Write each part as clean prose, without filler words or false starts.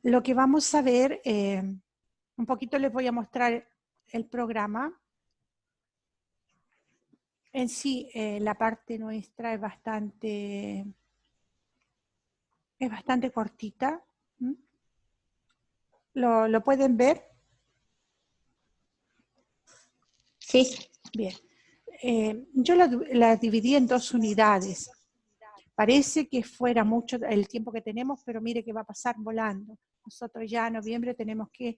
Lo que vamos a ver, un poquito les voy a mostrar el programa. En sí, la parte nuestra es bastante cortita. ¿Lo pueden ver? Sí. Bien. Yo la dividí en 2 unidades. Parece que fuera mucho el tiempo que tenemos, pero mire que va a pasar volando. Nosotros ya en noviembre tenemos que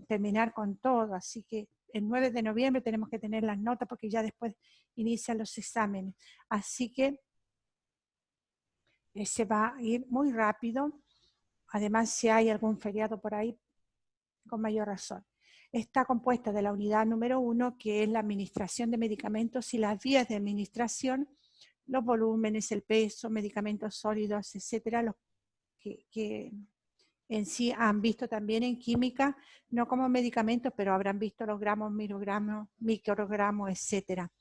terminar con todo, así que el 9 de noviembre tenemos que tener las notas porque ya después inician los exámenes. Así que se va a ir muy rápido. Además, si hay algún feriado por ahí, con mayor razón. Está compuesta de la unidad número 1, que es la administración de medicamentos y las vías de administración, los volúmenes, el peso, medicamentos sólidos, etcétera, los que en sí han visto también en química, no como medicamentos, pero habrán visto los gramos, miligramos, microgramos, etcétera.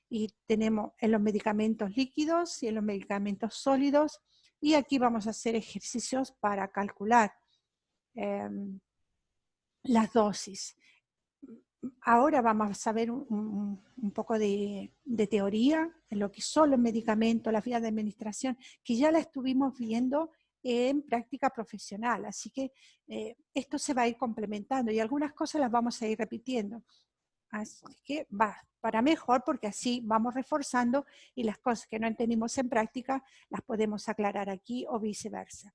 Y tenemos en los medicamentos líquidos y en los medicamentos sólidos, y aquí vamos a hacer ejercicios para calcular las dosis. Ahora vamos a ver un poco de teoría en lo que son los medicamentos, las vías de administración, que ya la estuvimos viendo en práctica profesional, así que esto se va a ir complementando y algunas cosas las vamos a ir repitiendo. Así que va para mejor, porque así vamos reforzando y las cosas que no entendimos en práctica las podemos aclarar aquí o viceversa.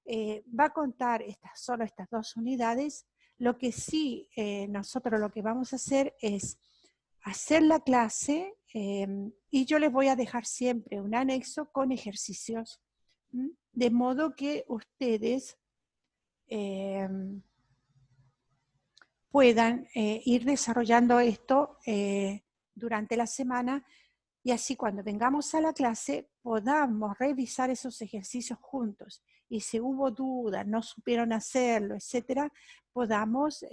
Va a contar solo estas 2 unidades. Lo que sí, nosotros lo que vamos a hacer es hacer la clase y yo les voy a dejar siempre un anexo con ejercicios, de modo que ustedes puedan ir desarrollando esto durante la semana y así cuando vengamos a la clase podamos revisar esos ejercicios juntos. Y si hubo dudas, no supieron hacerlo, etcétera, podamos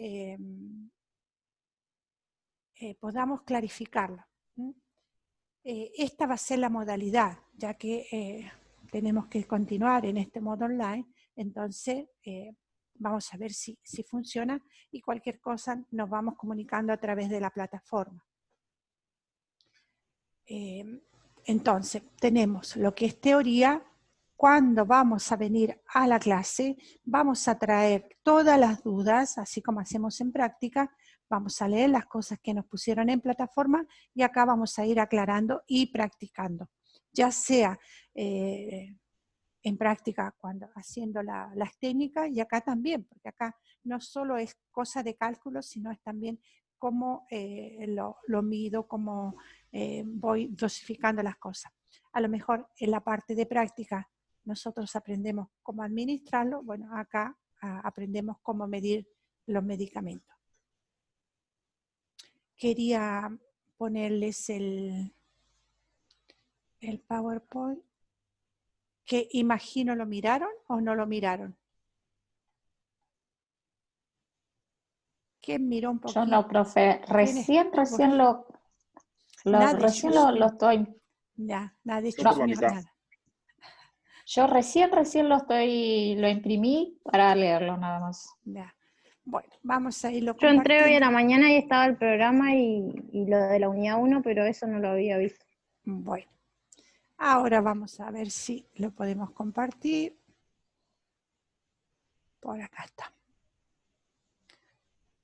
clarificarlo. Esta va a ser la modalidad, ya que tenemos que continuar en este modo online, entonces vamos a ver si funciona y cualquier cosa nos vamos comunicando a través de la plataforma. Entonces, tenemos lo que es teoría. Cuando vamos a venir a la clase, vamos a traer todas las dudas, así como hacemos en práctica, vamos a leer las cosas que nos pusieron en plataforma y acá vamos a ir aclarando y practicando, ya sea en práctica cuando haciendo las técnicas y acá también, porque acá no solo es cosa de cálculo, sino es también cómo lo mido, cómo voy dosificando las cosas. A lo mejor en la parte de práctica nosotros aprendemos cómo administrarlo, bueno, acá aprendemos cómo medir los medicamentos. Quería ponerles el PowerPoint, que imagino lo miraron o no lo miraron. ¿Quién miró un poquito? Yo no, profe, recién lo estoy. Ya, nada de No, nada. Yo recién lo imprimí para leerlo nada más. Ya. Bueno, vamos a irlo Yo compartiendo. entré hoy a la mañana y estaba el programa y lo de la unidad 1, pero eso no lo había visto. Bueno, ahora vamos a ver si lo podemos compartir. Por acá está.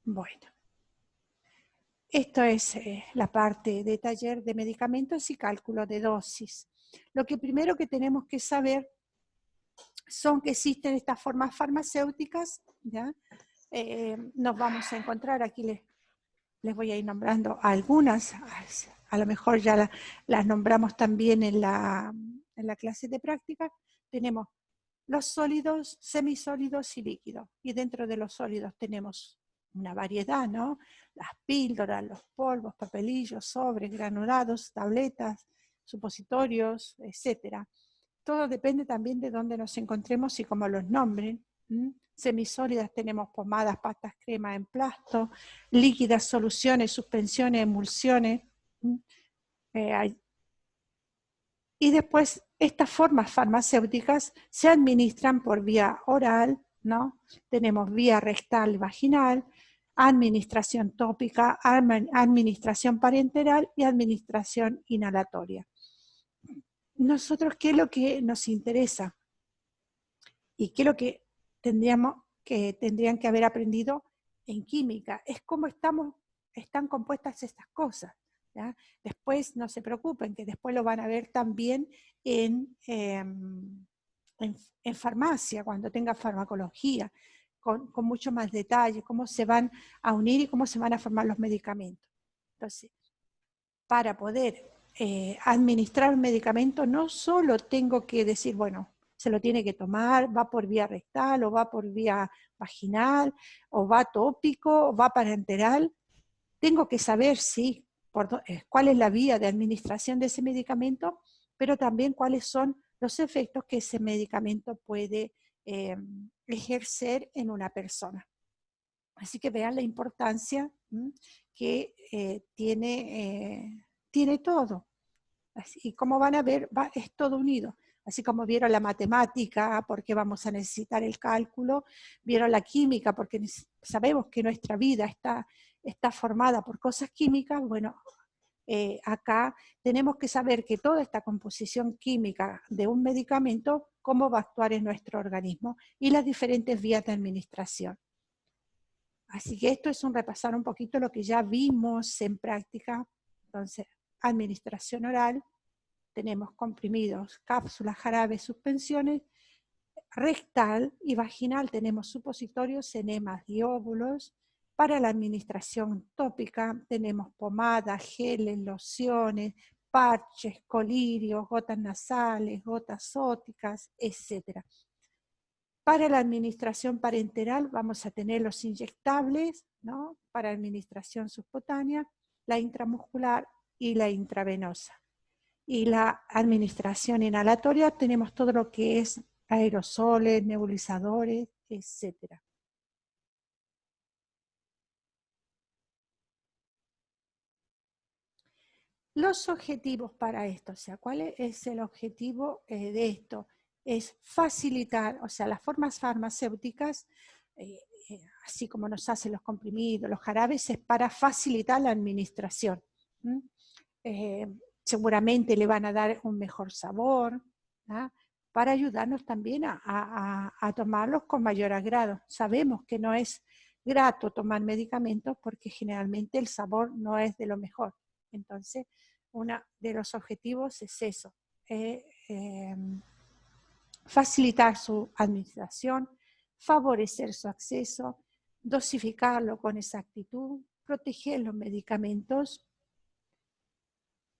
Bueno. Esto es la parte de taller de medicamentos y cálculo de dosis. Lo que primero que tenemos que saber son que existen estas formas farmacéuticas, ¿ya? Nos vamos a encontrar, aquí les voy a ir nombrando algunas, a lo mejor ya las nombramos también en la clase de práctica. Tenemos los sólidos, semisólidos y líquidos, y dentro de los sólidos tenemos una variedad, ¿no? Las píldoras, los polvos, papelillos, sobres, granulados, tabletas, supositorios, etcétera. Todo depende también de dónde nos encontremos y cómo los nombren. Semisólidas tenemos pomadas, pastas, crema, emplasto, líquidas, soluciones, suspensiones, emulsiones. Y después Estas formas farmacéuticas se administran por vía oral, ¿no? Tenemos vía rectal vaginal, administración tópica, administración parenteral y administración inhalatoria. Nosotros, ¿qué es lo que nos interesa? ¿Y qué es lo que tendrían que haber aprendido en química? Es cómo están compuestas estas cosas, ¿ya? Después no se preocupen, que después lo van a ver también en farmacia, cuando tenga farmacología, con mucho más detalle, cómo se van a unir y cómo se van a formar los medicamentos. Entonces, para poder administrar un medicamento, no solo tengo que decir, bueno, se lo tiene que tomar, va por vía rectal, o va por vía vaginal, o va tópico, o va parenteral. Tengo que saber, sí, cuál es la vía de administración de ese medicamento, pero también cuáles son los efectos que ese medicamento puede ejercer en una persona. Así que vean la importancia que tiene todo. Y como van a ver, es todo unido. Así como vieron la matemática, porque vamos a necesitar el cálculo, vieron la química, porque sabemos que nuestra vida está formada por cosas químicas. Bueno, acá tenemos que saber que toda esta composición química de un medicamento, cómo va a actuar en nuestro organismo y las diferentes vías de administración. Así que esto es repasar un poquito lo que ya vimos en práctica. Entonces, administración oral, tenemos comprimidos, cápsulas, jarabes, suspensiones. Rectal y vaginal tenemos supositorios, enemas y óvulos. Para la administración tópica tenemos pomadas, geles, lociones, parches, colirios, gotas nasales, gotas óticas, etc. Para la administración parenteral vamos a tener los inyectables, ¿no? Para administración subcutánea, la intramuscular y la intravenosa. Y la administración inhalatoria tenemos todo lo que es aerosoles, nebulizadores, etc. Los objetivos para esto, o sea, ¿cuál es el objetivo de esto? Es facilitar, o sea, las formas farmacéuticas, así como nos hacen los comprimidos, los jarabes, es para facilitar la administración. Seguramente le van a dar un mejor sabor, ¿no? Para ayudarnos también a tomarlos con mayor agrado. Sabemos que no es grato tomar medicamentos porque generalmente el sabor no es de lo mejor. Entonces, uno de los objetivos es eso, facilitar su administración, favorecer su acceso, dosificarlo con exactitud, proteger los medicamentos,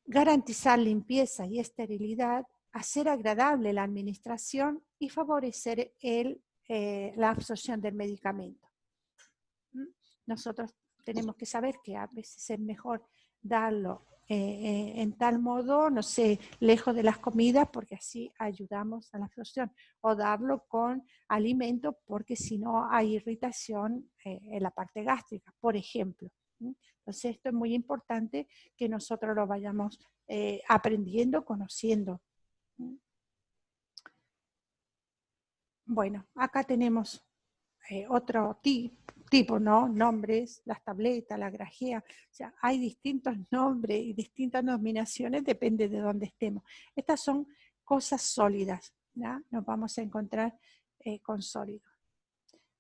garantizar limpieza y esterilidad, hacer agradable la administración y favorecer la absorción del medicamento. Nosotros tenemos que saber que a veces es mejor darlo en tal modo, no sé, lejos de las comidas, porque así ayudamos a la absorción, o darlo con alimentos, porque si no hay irritación en la parte gástrica, por ejemplo. Entonces esto es muy importante que nosotros lo vayamos aprendiendo, conociendo. Bueno, acá tenemos otro tipo, ¿no? Nombres, las tabletas, la grajea, o sea, hay distintos nombres y distintas denominaciones, depende de dónde estemos. Estas son cosas sólidas, ¿ya? Nos vamos a encontrar con sólidos.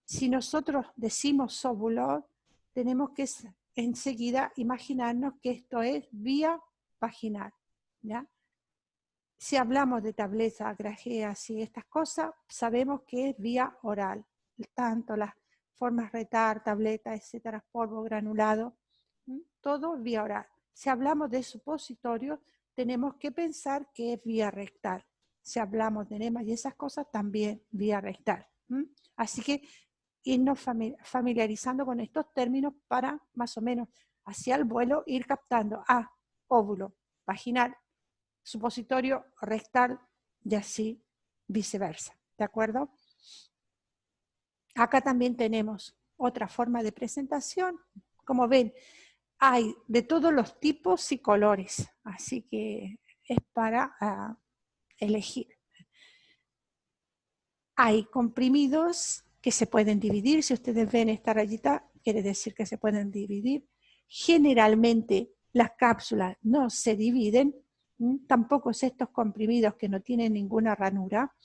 Si nosotros decimos óvulo, tenemos que enseguida imaginarnos que esto es vía vaginal, ¿ya? Si hablamos de tabletas, grajeas y estas cosas, sabemos que es vía oral, tanto las formas retar, tabletas, etcétera, polvo granulado, todo vía oral. Si hablamos de supositorios, tenemos que pensar que es vía rectal. Si hablamos de enemas y esas cosas, también vía rectal. Así que irnos familiarizando con estos términos para más o menos hacia el vuelo ir captando óvulo vaginal, supositorio rectal y así viceversa. ¿De acuerdo? Acá también tenemos otra forma de presentación. Como ven, hay de todos los tipos y colores, así que es para elegir. Hay comprimidos que se pueden dividir. Si ustedes ven esta rayita, quiere decir que se pueden dividir. Generalmente las cápsulas no se dividen, tampoco estos comprimidos que no tienen ninguna ranura.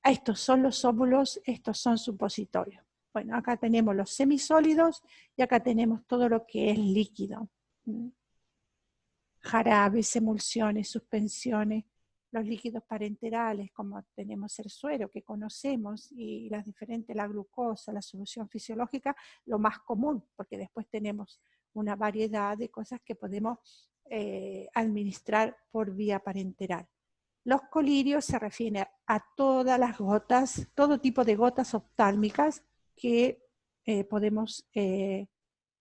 Estos son los óvulos, estos son supositorios. Bueno, acá tenemos los semisólidos y acá tenemos todo lo que es líquido. Jarabes, emulsiones, suspensiones, los líquidos parenterales, como tenemos el suero que conocemos, y las diferentes, la glucosa, la solución fisiológica, lo más común, porque después tenemos una variedad de cosas que podemos administrar por vía parenteral. Los colirios se refieren a todas las gotas, todo tipo de gotas oftálmicas que podemos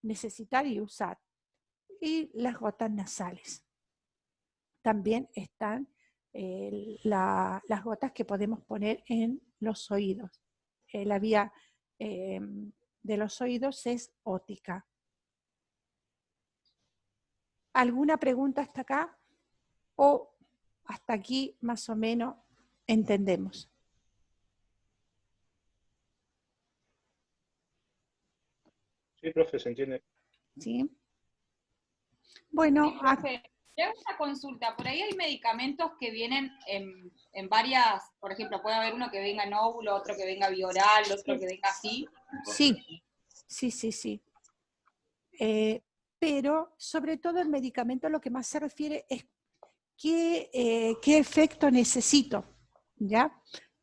necesitar y usar. Y las gotas nasales. También están las gotas que podemos poner en los oídos. La vía de los oídos es ótica. ¿Alguna pregunta hasta acá? ¿O hasta aquí más o menos entendemos? Sí, profe, se entiende. ¿Sí? Bueno, sí, profe, tengo una consulta. Por ahí hay medicamentos que vienen en varias, por ejemplo, puede haber uno que venga en óvulo, otro que venga bioral, otro que venga así. Sí. Pero sobre todo el medicamento lo que más se refiere es qué efecto necesito, ¿ya?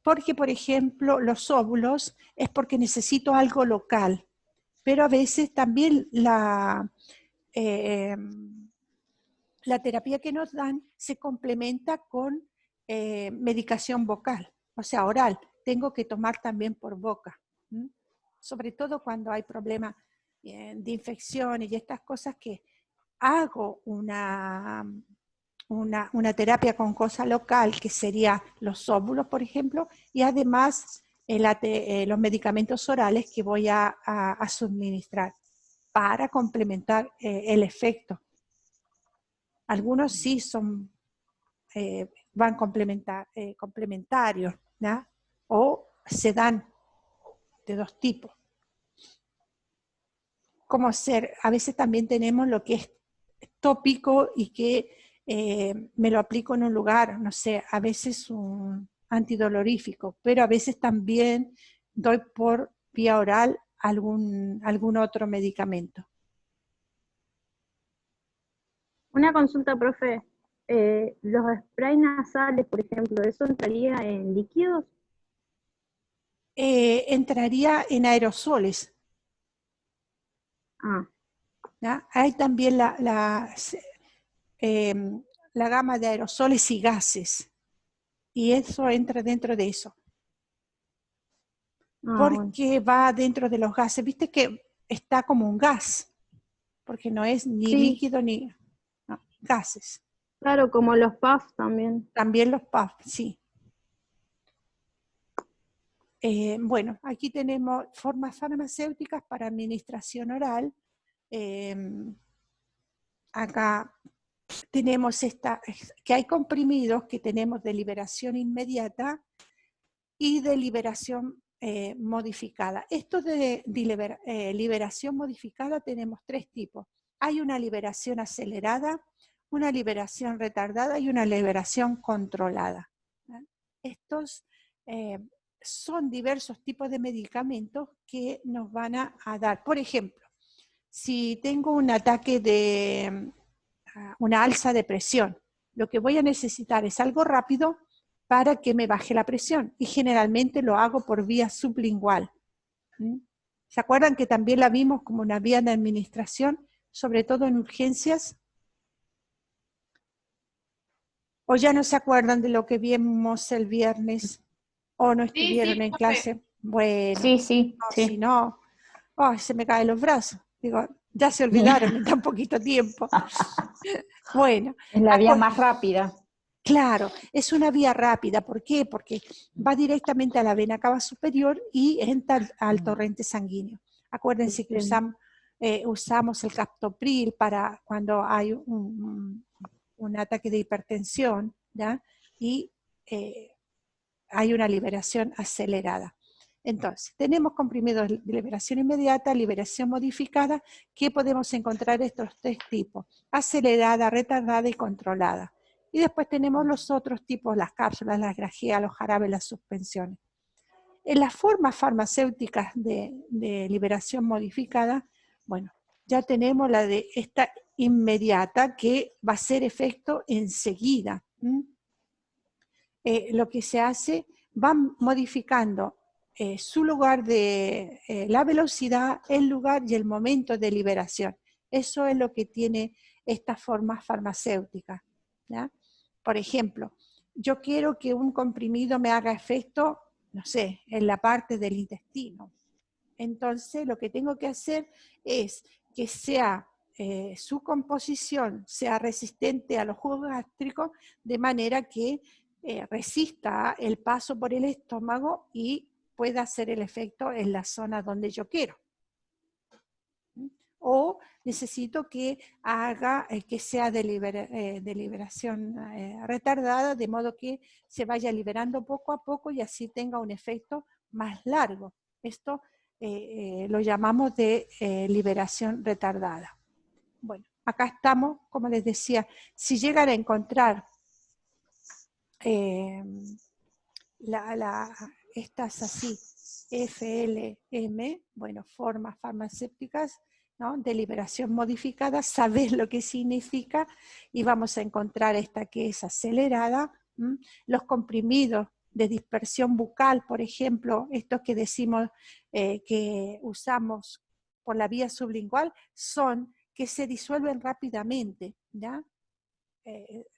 Porque, por ejemplo, los óvulos es porque necesito algo local, pero a veces también la terapia que nos dan se complementa con medicación vocal, o sea, oral. Tengo que tomar también por boca, sobre todo cuando hay problemas de infecciones y estas cosas, que hago una terapia con cosa local, que sería los óvulos, por ejemplo, y además los medicamentos orales que voy a suministrar para complementar el efecto. Algunos sí son, van complementarios, ¿no? O se dan de dos tipos. Como a veces también tenemos lo que es tópico y que me lo aplico en un lugar, no sé, a veces un antidolorífico, pero a veces también doy por vía oral algún otro medicamento. Una consulta, profe. Los sprays nasales, por ejemplo, ¿eso entraría en líquidos? Entraría en aerosoles. ¿Ya? Hay también la gama de aerosoles y gases, y eso entra dentro de eso. Porque va dentro de los gases. Viste que está como un gas, porque no es ni líquido ni gases. Claro, como los puffs también. También los puffs, sí. Bueno, aquí tenemos formas farmacéuticas para administración oral. Acá tenemos que hay comprimidos que tenemos de liberación inmediata y de liberación modificada. Esto de liberación modificada tenemos tres tipos. Hay una liberación acelerada, una liberación retardada y una liberación controlada. Estos son diversos tipos de medicamentos que nos van a dar. Por ejemplo, si tengo un ataque de una alza de presión, lo que voy a necesitar es algo rápido para que me baje la presión, y generalmente lo hago por vía sublingual. ¿Se acuerdan que también la vimos como una vía de administración, sobre todo en urgencias? ¿O ya no se acuerdan de lo que vimos el viernes? ¿O no estuvieron en clase? Bueno, Sí. Si no, se me caen los brazos. Digo, ya se olvidaron en tan poquito tiempo. Bueno. Es la vía más rápida. Claro, es una vía rápida. ¿Por qué? Porque va directamente a la vena cava superior y entra al torrente sanguíneo. Acuérdense que usamos el captopril para cuando hay un ataque de hipertensión, ¿ya? Y hay una liberación acelerada. Entonces, tenemos comprimidos de liberación inmediata, liberación modificada, que podemos encontrar estos tres tipos: acelerada, retardada y controlada. Y después tenemos los otros tipos, las cápsulas, las grajeas, los jarabes, las suspensiones. En las formas farmacéuticas de liberación modificada, bueno, ya tenemos la de esta inmediata que va a hacer efecto enseguida. Lo que se hace, va modificando su lugar de la velocidad, el lugar y el momento de liberación. Eso es lo que tiene estas formas farmacéuticas, ¿ya? Por ejemplo, yo quiero que un comprimido me haga efecto, no sé, en la parte del intestino. Entonces, lo que tengo que hacer es que sea su composición sea resistente a los jugos gástricos, de manera que resista el paso por el estómago y pueda hacer el efecto en la zona donde yo quiero. O necesito que haga, que sea de liberación retardada, de modo que se vaya liberando poco a poco y así tenga un efecto más largo. Esto lo llamamos de liberación retardada. Bueno, acá estamos, como les decía, si llegan a encontrar estas así, FLM, bueno, formas farmacéuticas, ¿no?, de liberación modificada, sabés lo que significa y vamos a encontrar esta que es acelerada. Los comprimidos de dispersión bucal, por ejemplo, estos que decimos que usamos por la vía sublingual, son que se disuelven rápidamente, ¿ya?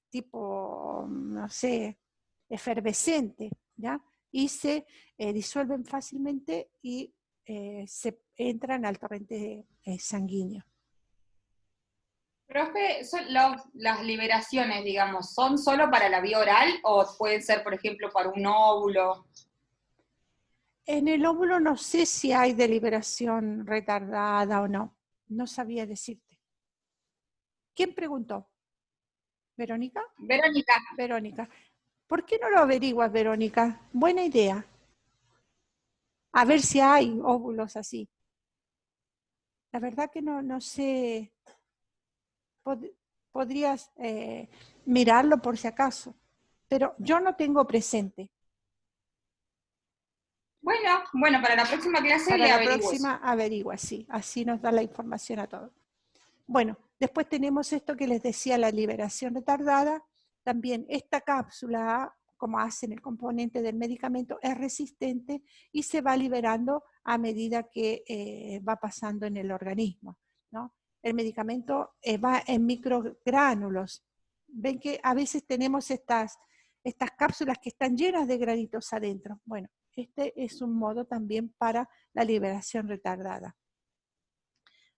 Tipo, no sé, efervescente, ¿ya? Y se disuelven fácilmente y se entran al torrente sanguíneo. Profe, las liberaciones, digamos, ¿son solo para la vía oral o pueden ser, por ejemplo, para un óvulo? En el óvulo no sé si hay de liberación retardada o no. No sabía decirte. ¿Quién preguntó? ¿Verónica? Verónica. Verónica. ¿Por qué no lo averiguas, Verónica? Buena idea. A ver si hay óvulos así. La verdad que no sé. Podrías mirarlo por si acaso. Pero yo no tengo presente. Bueno, para la próxima clase Para le la averiguo próxima eso. averigua, sí. Así nos da la información a todos. Bueno, después tenemos esto que les decía, la liberación retardada. También esta cápsula, como hacen el componente del medicamento, es resistente y se va liberando a medida que va pasando en el organismo, ¿no? El medicamento va en microgránulos. Ven que a veces tenemos estas cápsulas que están llenas de granitos adentro. Bueno, este es un modo también para la liberación retardada.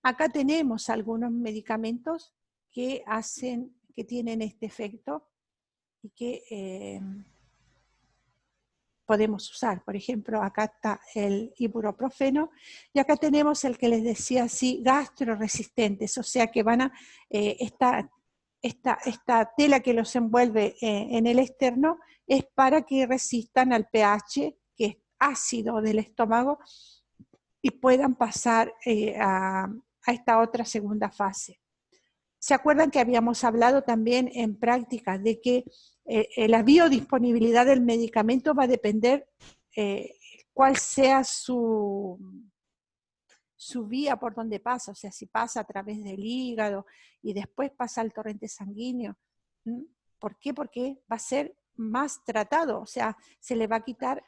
Acá tenemos algunos medicamentos que tienen este efecto y que podemos usar. Por ejemplo, acá está el ibuprofeno y acá tenemos el que les decía así, gastroresistentes, o sea que van a, esta tela que los envuelve en el externo es para que resistan al pH, que es ácido del estómago, y puedan pasar a esta otra segunda fase. ¿Se acuerdan que habíamos hablado también en práctica de que la biodisponibilidad del medicamento va a depender cuál sea su vía por donde pasa? O sea, si pasa a través del hígado y después pasa al torrente sanguíneo. ¿Por qué? Porque va a ser más tratado, o sea, se le va a quitar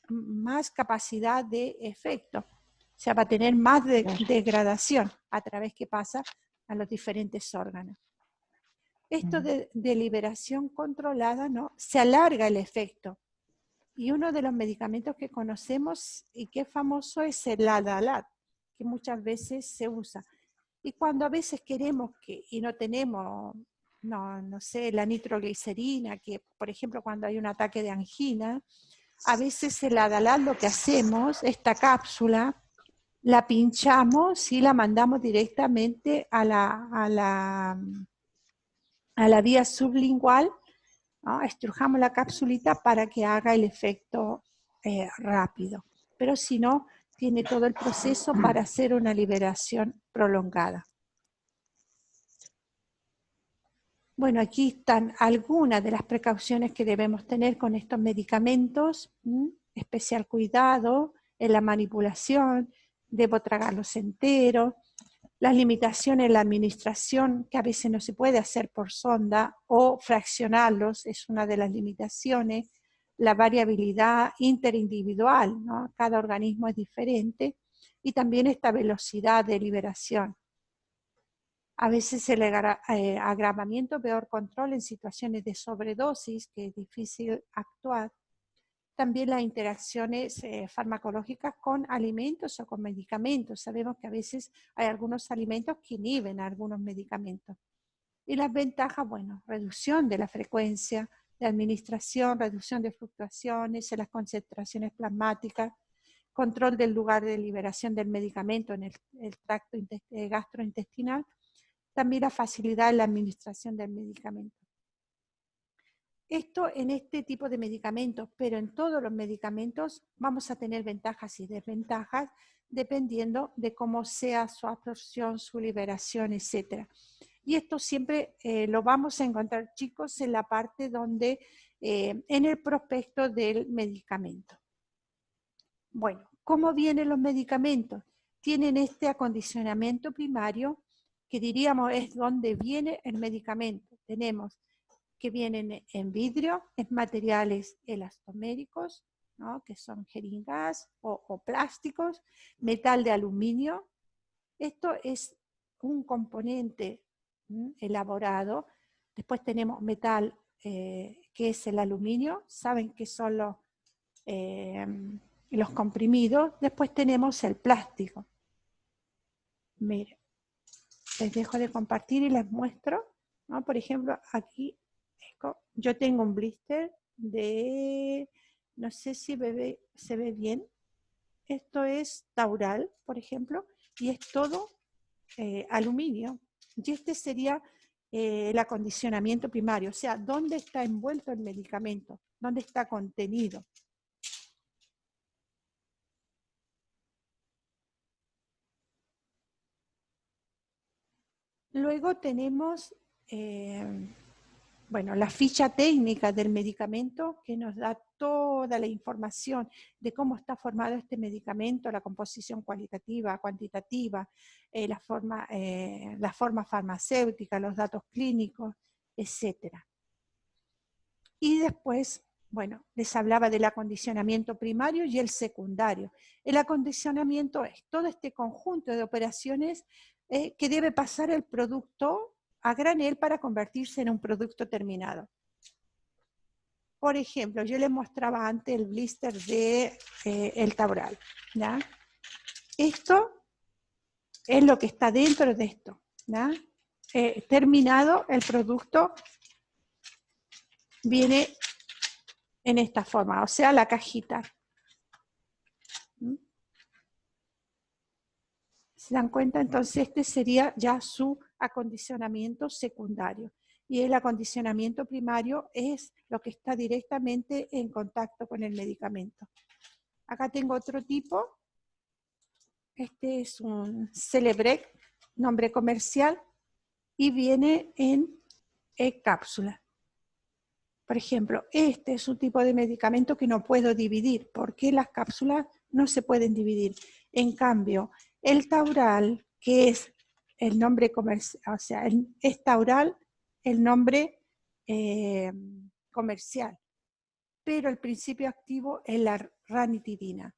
más capacidad de efecto. O sea, va a tener más degradación a través que pasa a los diferentes órganos. Esto de liberación controlada, ¿no?, se alarga el efecto. Y uno de los medicamentos que conocemos y que es famoso es el Adalat, que muchas veces se usa. Y cuando a veces queremos y no tenemos, no sé, la nitroglicerina, que por ejemplo cuando hay un ataque de angina, a veces el Adalat lo que hacemos, esta cápsula, la pinchamos y la mandamos directamente a la vía sublingual ¿no? Estrujamos la capsulita para que haga el efecto rápido. Pero si no, tiene todo el proceso para hacer una liberación prolongada. Bueno, aquí están algunas de las precauciones que debemos tener con estos medicamentos. Especial cuidado en la manipulación, debo tragarlos enteros. Las limitaciones en la administración, que a veces no se puede hacer por sonda, o fraccionarlos, es una de las limitaciones. La variabilidad interindividual, ¿no? Cada organismo es diferente. Y también esta velocidad de liberación. A veces el agravamiento, peor control en situaciones de sobredosis, que es difícil actuar. También las interacciones farmacológicas con alimentos o con medicamentos. Sabemos que a veces hay algunos alimentos que inhiben a algunos medicamentos. Y las ventajas, bueno, reducción de la frecuencia de administración, reducción de fluctuaciones en las concentraciones plasmáticas, control del lugar de liberación del medicamento en el tracto gastrointestinal, también la facilidad en la administración del medicamento. Esto en este tipo de medicamentos, pero en todos los medicamentos vamos a tener ventajas y desventajas dependiendo de cómo sea su absorción, su liberación, etc. Y esto siempre lo vamos a encontrar, chicos, en la parte donde, en el prospecto del medicamento. Bueno, ¿cómo vienen los medicamentos? Tienen este acondicionamiento primario, que diríamos es donde viene el medicamento. Tenemos que vienen en vidrio, en materiales elastoméricos, ¿no? Que son jeringas o plásticos, metal de aluminio. Esto es un componente elaborado. Después tenemos metal, que es el aluminio. Saben que son los comprimidos. Después tenemos el plástico. Miren, les dejo de compartir y les muestro, ¿no? Por ejemplo, aquí yo tengo un blister de, no sé si se ve bien, esto es Taural, por ejemplo, y es todo aluminio. Y este sería el acondicionamiento primario, o sea, ¿dónde está envuelto el medicamento? ¿Dónde está contenido? Luego tenemos, bueno, la ficha técnica del medicamento, que nos da toda la información de cómo está formado este medicamento, la composición cualitativa, cuantitativa, la forma farmacéutica, los datos clínicos, etc. Y después, bueno, les hablaba del acondicionamiento primario y el secundario. El acondicionamiento es todo este conjunto de operaciones que debe pasar el producto a granel para convertirse en un producto terminado. Por ejemplo, yo les mostraba antes el blister de el Taural, ¿ya? Esto es lo que está dentro de esto, ¿ya? Terminado, el producto viene en esta forma, o sea, la cajita. ¿Se dan cuenta? Entonces este sería ya su acondicionamiento secundario. Y el acondicionamiento primario es lo que está directamente en contacto con el medicamento. Acá tengo otro tipo. Este es un Celebrex, nombre comercial, y viene en cápsula. Por ejemplo, este es un tipo de medicamento que no puedo dividir, porque las cápsulas no se pueden dividir. En cambio, el Taural, que es el nombre comercial, o sea, es Taural el nombre comercial, pero el principio activo es la ranitidina.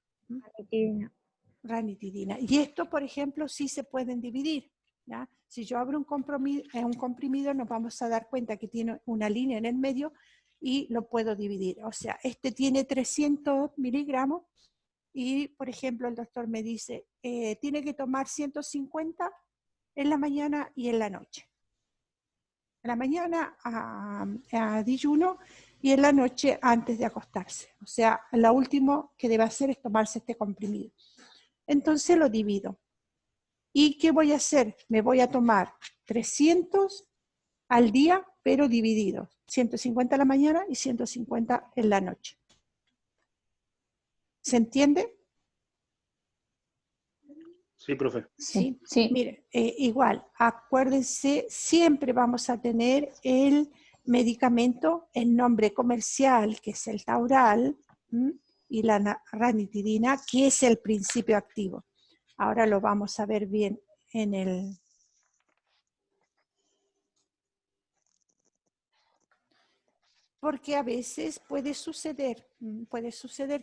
Ranitidina. Y esto, por ejemplo, sí se pueden dividir, ¿ya? Si yo abro un comprimido, nos vamos a dar cuenta que tiene una línea en el medio y lo puedo dividir. O sea, este tiene 300 miligramos y, por ejemplo, el doctor me dice, tiene que tomar 150 en la mañana y en la noche. En la mañana a diayuno y en la noche antes de acostarse. O sea, lo último que debe hacer es tomarse este comprimido. Entonces lo divido. ¿Y qué voy a hacer? Me voy a tomar 300 al día pero divididos. 150 en la mañana y 150 en la noche. ¿Se entiende? Sí, profe. Sí. Sí. Mire, igual, acuérdense, siempre vamos a tener el medicamento, el nombre comercial, que es el Taural, y la ranitidina, que es el principio activo. Ahora lo vamos a ver bien en el... Porque a veces puede suceder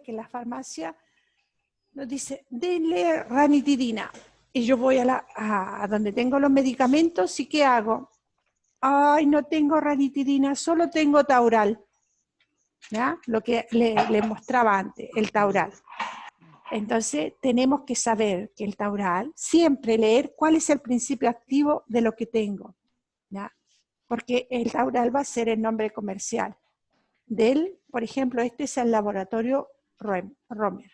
que la farmacia nos dice, denle ranitidina. Y yo voy a donde tengo los medicamentos, ¿y qué hago? Ay, no tengo ranitidina, solo tengo Taural. ¿Ya? Lo que le mostraba antes, el Taural. Entonces, tenemos que saber que el Taural, siempre leer cuál es el principio activo de lo que tengo. ¿Ya? Porque el Taural va a ser el nombre comercial. De él, por ejemplo, este es el laboratorio Romer.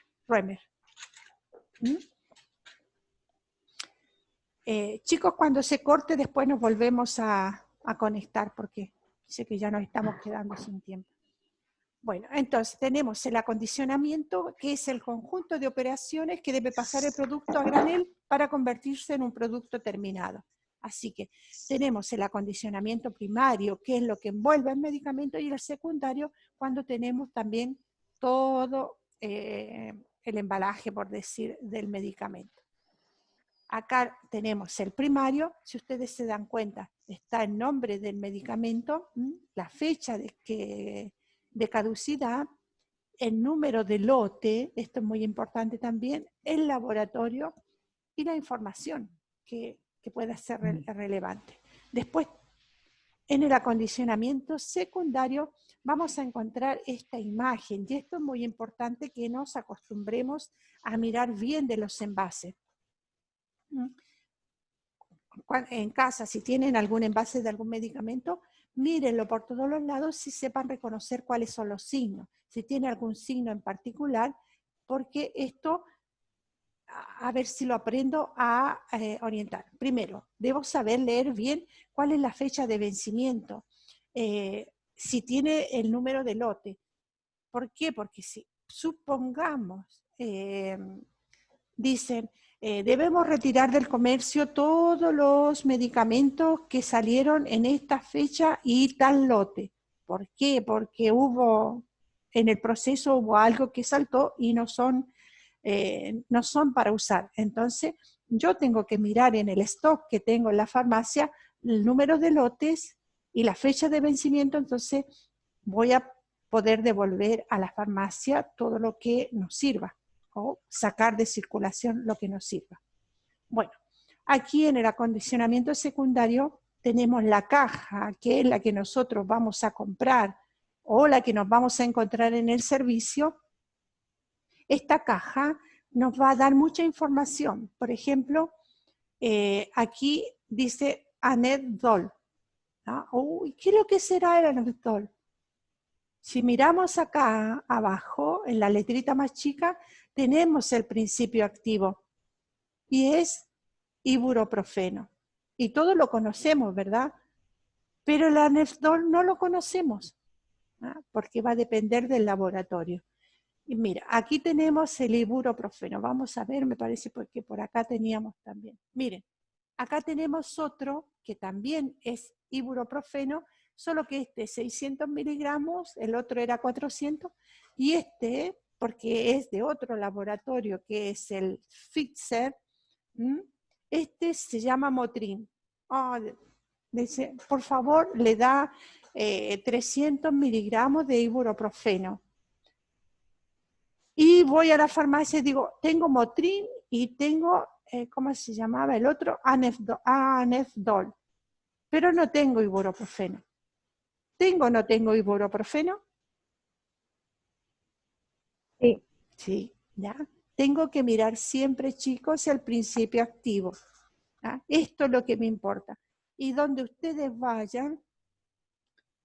Chicos, cuando se corte, después nos volvemos a conectar, porque sé que ya nos estamos quedando sin tiempo. Bueno, entonces tenemos el acondicionamiento, que es el conjunto de operaciones que debe pasar el producto a granel para convertirse en un producto terminado. Así que tenemos el acondicionamiento primario, que es lo que envuelve el medicamento, y el secundario, cuando tenemos también todo el embalaje, por decir, del medicamento. Acá tenemos el primario, si ustedes se dan cuenta, está el nombre del medicamento, la fecha de caducidad, el número de lote, esto es muy importante también, el laboratorio y la información que pueda ser relevante. Después, en el acondicionamiento secundario, vamos a encontrar esta imagen, y esto es muy importante que nos acostumbremos a mirar bien de los envases. En casa, si tienen algún envase de algún medicamento, mírenlo por todos los lados y sepan reconocer cuáles son los signos. Si tiene algún signo en particular, porque esto, a ver si lo aprendo a orientar. Primero, debo saber leer bien cuál es la fecha de vencimiento, si tiene el número de lote. ¿Por qué? Porque si supongamos, dicen, debemos retirar del comercio todos los medicamentos que salieron en esta fecha y tal lote. ¿Por qué? Porque en el proceso hubo algo que saltó y no son para usar. Entonces, yo tengo que mirar en el stock que tengo en la farmacia el número de lotes y la fecha de vencimiento, entonces voy a poder devolver a la farmacia todo lo que nos sirva, o sacar de circulación lo que nos sirva. Bueno, aquí en el acondicionamiento secundario tenemos la caja, que es la que nosotros vamos a comprar o la que nos vamos a encontrar en el servicio. Esta caja nos va a dar mucha información. Por ejemplo, aquí dice Anedol. ¿Ah? Uy, ¿qué es lo que será el Anedol? Si miramos acá abajo, en la letrita más chica, tenemos el principio activo y es ibuprofeno. Y todos lo conocemos, ¿verdad? Pero el Anedol no lo conocemos, ¿ah? Porque va a depender del laboratorio. Y mira, aquí tenemos el ibuprofeno. Vamos a ver, me parece que por acá teníamos también. Miren, acá tenemos otro que también es ibuprofeno, solo que este es 600 miligramos, el otro era 400, y este, porque es de otro laboratorio que es el Pfizer, este se llama Motrin. Oh, dice, por favor, le da 300 miligramos de ibuprofeno. Y voy a la farmacia y digo, tengo Motrin y tengo, ¿cómo se llamaba el otro? Anedol. Pero no tengo ibuprofeno. ¿Tengo o no tengo ibuprofeno? Sí. Sí, ¿ya? Tengo que mirar siempre, chicos, el principio activo. ¿Ya? Esto es lo que me importa. Y donde ustedes vayan,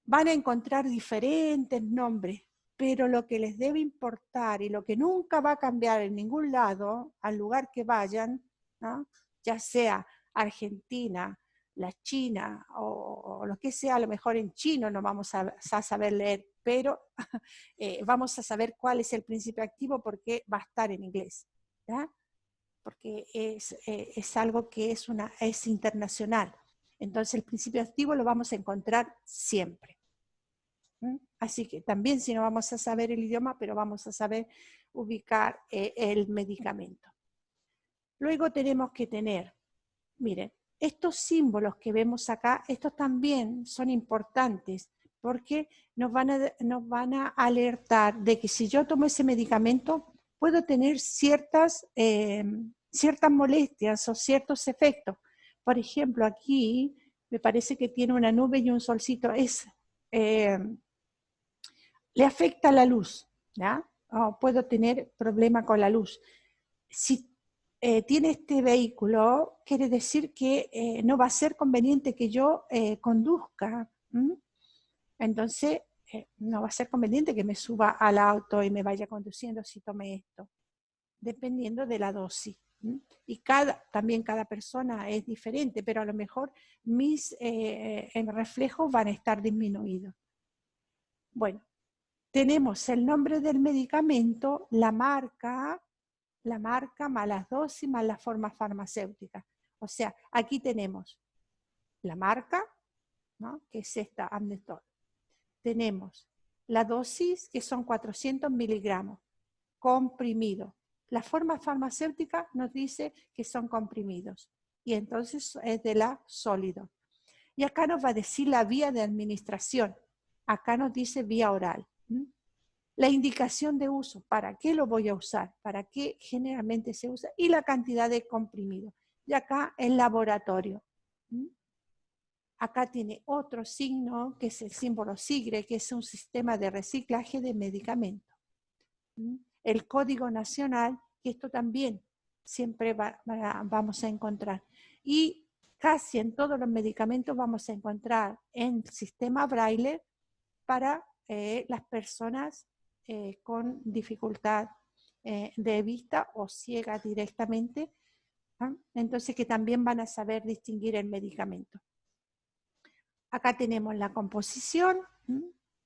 van a encontrar diferentes nombres, pero lo que les debe importar y lo que nunca va a cambiar en ningún lado, al lugar que vayan, ¿no? Ya sea Argentina, la china o lo que sea, a lo mejor en chino no vamos a saber leer, pero vamos a saber cuál es el principio activo porque va a estar en inglés, ¿ya? Porque es algo que es internacional. Entonces el principio activo lo vamos a encontrar siempre. Así que también si no vamos a saber el idioma, pero vamos a saber ubicar el medicamento. Luego tenemos que tener, miren, estos símbolos que vemos acá, estos también son importantes porque nos van a alertar de que si yo tomo ese medicamento, puedo tener ciertas molestias o ciertos efectos. Por ejemplo, aquí me parece que tiene una nube y un solcito. Le afecta la luz, ¿ya? Puedo tener problema con la luz. Si tiene este vehículo, quiere decir que no va a ser conveniente que yo conduzca. Entonces, no va a ser conveniente que me suba al auto y me vaya conduciendo si tome esto, dependiendo de la dosis. Y también cada persona es diferente, pero a lo mejor mis reflejos van a estar disminuidos. Bueno, tenemos el nombre del medicamento, la marca más las dosis más la forma farmacéutica. O sea, aquí tenemos la marca, ¿no? Que es esta Amnestol. Tenemos la dosis, que son 400 miligramos, comprimido. La forma farmacéutica nos dice que son comprimidos. Y entonces es de la sólido. Y acá nos va a decir la vía de administración. Acá nos dice vía oral. La indicación de uso, ¿para qué lo voy a usar? ¿Para qué generalmente se usa? Y la cantidad de comprimido. Y acá el laboratorio. Acá tiene otro signo, que es el símbolo SIGRE, que es un sistema de reciclaje de medicamentos. El Código Nacional, que esto también siempre vamos a encontrar. Y casi en todos los medicamentos vamos a encontrar en sistema Braille para las personas con dificultad de vista o ciega directamente, ¿no? Entonces que también van a saber distinguir el medicamento. Acá tenemos la composición,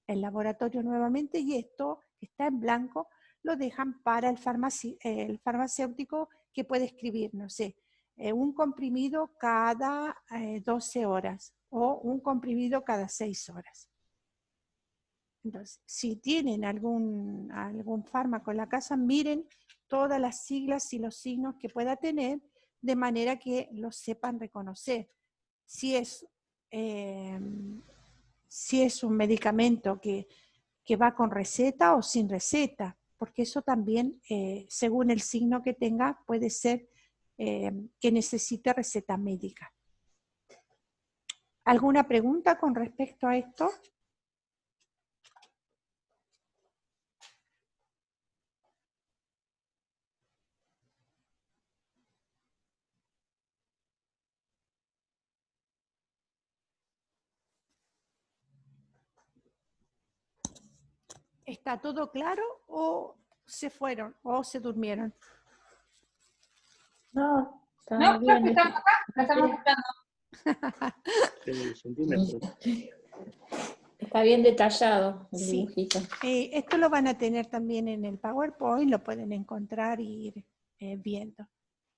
el laboratorio nuevamente, y esto que está en blanco lo dejan para el farmacéutico, que puede escribir, no sé, un comprimido cada 12 horas o un comprimido cada 6 horas. Entonces, si tienen algún fármaco en la casa, miren todas las siglas y los signos que pueda tener, de manera que los sepan reconocer. Si es un medicamento que va con receta o sin receta, porque eso también, según el signo que tenga, puede ser que necesite receta médica. ¿Alguna pregunta con respecto a esto? ¿Está todo claro o se fueron o se durmieron? No, está No, bien. estamos acá, la estamos escuchando. Centímetros. Está bien detallado el Sí. dibujito. Esto lo van a tener también en el PowerPoint, lo pueden encontrar y ir viendo.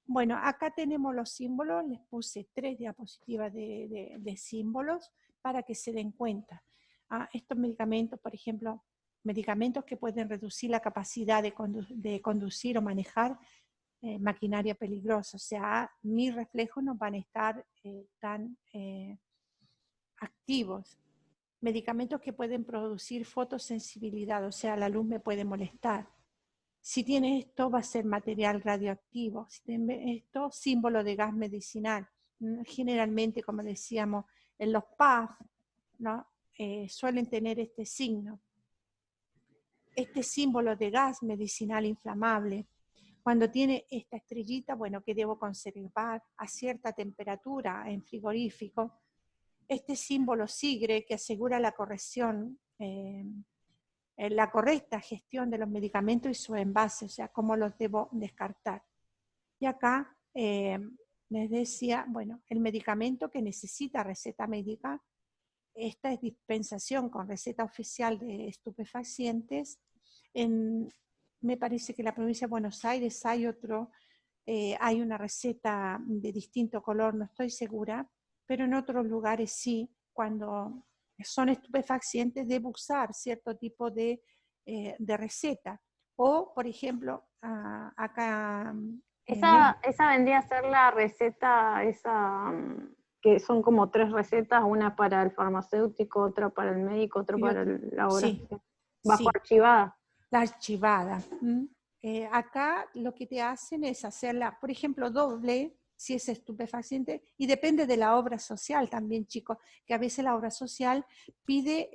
Bueno, acá tenemos los símbolos, les puse 3 diapositivas de símbolos para que se den cuenta. Estos medicamentos, por ejemplo, medicamentos que pueden reducir la capacidad de conducir o manejar maquinaria peligrosa. O sea, mis reflejos no van a estar tan activos. Medicamentos que pueden producir fotosensibilidad, o sea, la luz me puede molestar. Si tiene esto, va a ser material radioactivo. Si tiene esto, símbolo de gas medicinal. Generalmente, como decíamos, en los PAF, ¿no? Suelen tener este signo. Este símbolo de gas medicinal inflamable. Cuando tiene esta estrellita, bueno, que debo conservar a cierta temperatura en frigorífico. Este símbolo SIGRE, que asegura la corrección, la correcta gestión de los medicamentos y su envase, o sea, cómo los debo descartar. Y acá les decía, bueno, el medicamento que necesita receta médica, esta es dispensación con receta oficial de estupefacientes. Me parece que en la provincia de Buenos Aires hay una receta de distinto color, no estoy segura, pero en otros lugares sí, cuando son estupefacientes debe usar cierto tipo de receta. O, por ejemplo, acá... Esa vendría a ser la receta, que son como 3 recetas, una para el farmacéutico, otra para el médico, otra para el laboratorio. Sí, Bajo sí, archivada. la archivada. Acá lo que te hacen es hacerla, por ejemplo, doble, si es estupefaciente, y depende de la obra social también, chicos, que a veces la obra social pide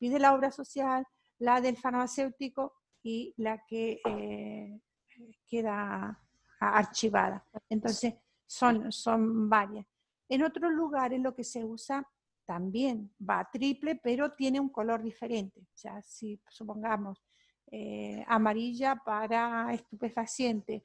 la obra social, la del farmacéutico y la que queda archivada. Entonces, son varias. En otros lugares lo que se usa también va a triple, pero tiene un color diferente. O sea, si supongamos amarilla para estupefaciente,